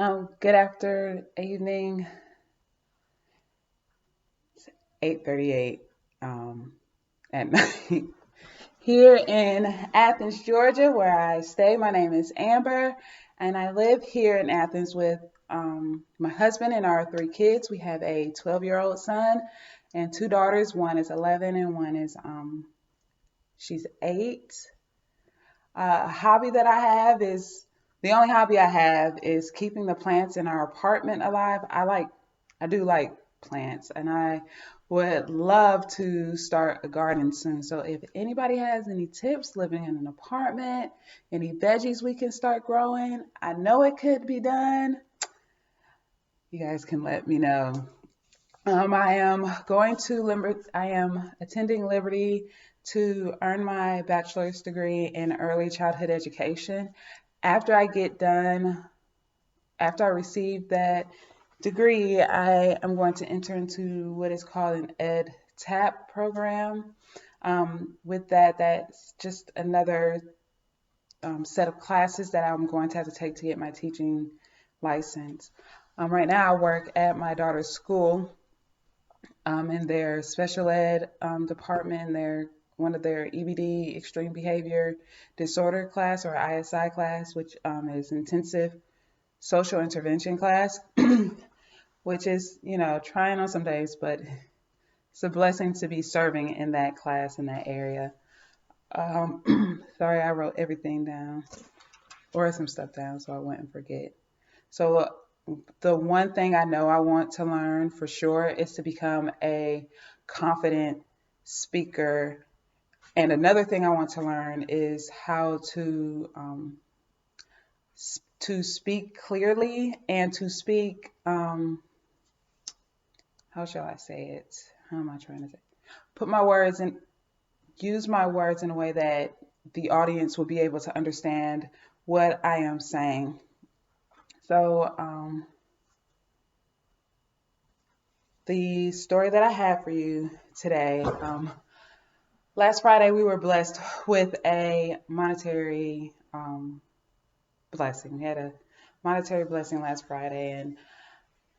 Good after evening, 8:38 at night. Here in Athens, Georgia, where I stay. My name is Amber, and I live here in Athens with my husband and our three kids. We have a 12-year-old son and two daughters. One is 11 and one is she's 8. A hobby that I have is the only hobby I have is keeping the plants in our apartment alive. I do like plants, and I would love to start a garden soon. So if anybody has any tips living in an apartment, any veggies we can start growing, I know it could be done. You guys can let me know. I am attending Liberty to earn my bachelor's degree in early childhood education. After I get done, after I receive that degree, I am going to enter into what is called an Ed TAP program. With that, that's just another set of classes that I'm going to have to take to get my teaching license. Right now, I work at my daughter's school in their special ed department. They're one of their EBD, extreme behavior disorder class, or ISI class, which is intensive social intervention class, which is, trying on some days, but it's a blessing to be serving in that class in that area. Sorry, I wrote everything down or some stuff down so I wouldn't forget. So the one thing I know I want to learn for sure is to become a confident speaker. And another thing I want to learn is how to speak clearly and to speak. How shall I say it? How am I trying to say? Put my words in, use my words in a way that the audience will be able to understand what I am saying. So, the story that I have for you today. Last Friday, we were blessed with a monetary blessing. We had a monetary blessing last Friday, and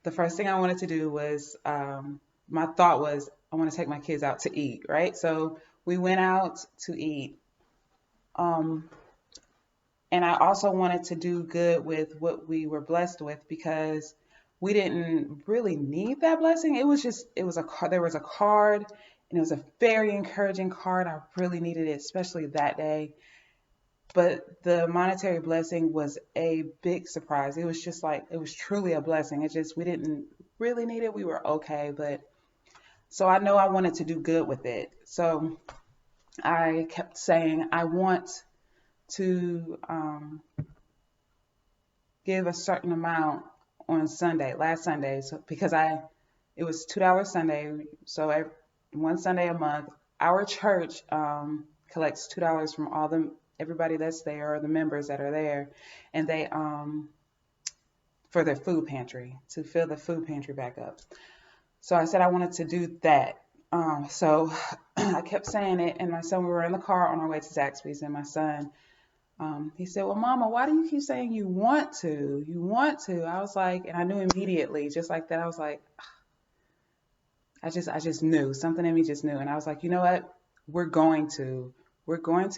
the first thing I wanted to do was my thought was I want to take my kids out to eat, right? So we went out to eat. Um, and I also wanted to do good with what we were blessed with because we didn't really need that blessing. It was a card. There was a card, and it was a very encouraging card. I really needed it, especially that day. But the monetary blessing was a big surprise. It was just like it was truly a blessing. It just we didn't really need it. We were okay, but so I know I wanted to do good with it. So I kept saying I want to give a certain amount on Sunday, last Sunday, so because it was $2 Sunday, so one Sunday a month, our church collects $2 from everybody that's there or the members that are there, and they for their food pantry to fill the food pantry back up. So I said I wanted to do that. So I kept saying it, and my son, we were in the car on our way to Zaxby's, and my son he said, "Well, Mama, why do you keep saying you want to? You want to?" I was like, and I knew immediately, just like that. I was like, I just knew something in me just knew, and I was like, you know what? We're going to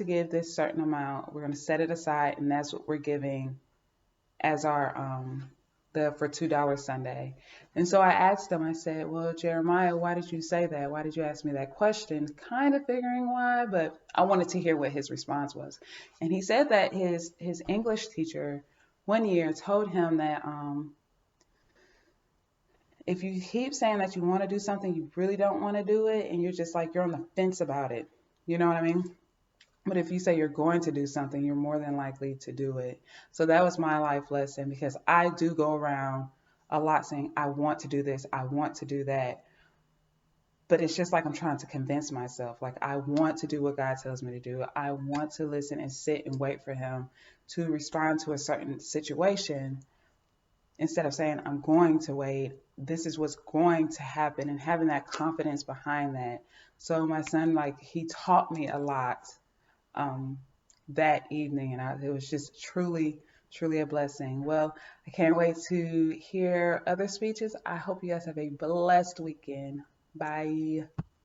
give this certain amount. We're going to set it aside, and that's what we're giving as our the for $2 Sunday. And so I asked him. I said, "Well, Jeremiah, why did you say that? Why did you ask me that question?" Kind of figuring why, but I wanted to hear what his response was. And he said that his English teacher one year told him that if you keep saying that you want to do something, you really don't want to do it, and you're just like you're on the fence about it. You know what I mean? But if you say you're going to do something, you're more than likely to do it. So that was my life lesson because I do go around a lot saying, I want to do this, I want to do that. But it's just like I'm trying to convince myself, like I want to do what God tells me to do. I want to listen and sit and wait for Him to respond to a certain situation instead of saying, I'm going to wait. This is what's going to happen and having that confidence behind that. So my son, like, he taught me a lot um, that evening, and it was just truly, Truly a blessing. Well, I can't wait to hear other speeches. I hope you guys have a blessed weekend. Bye.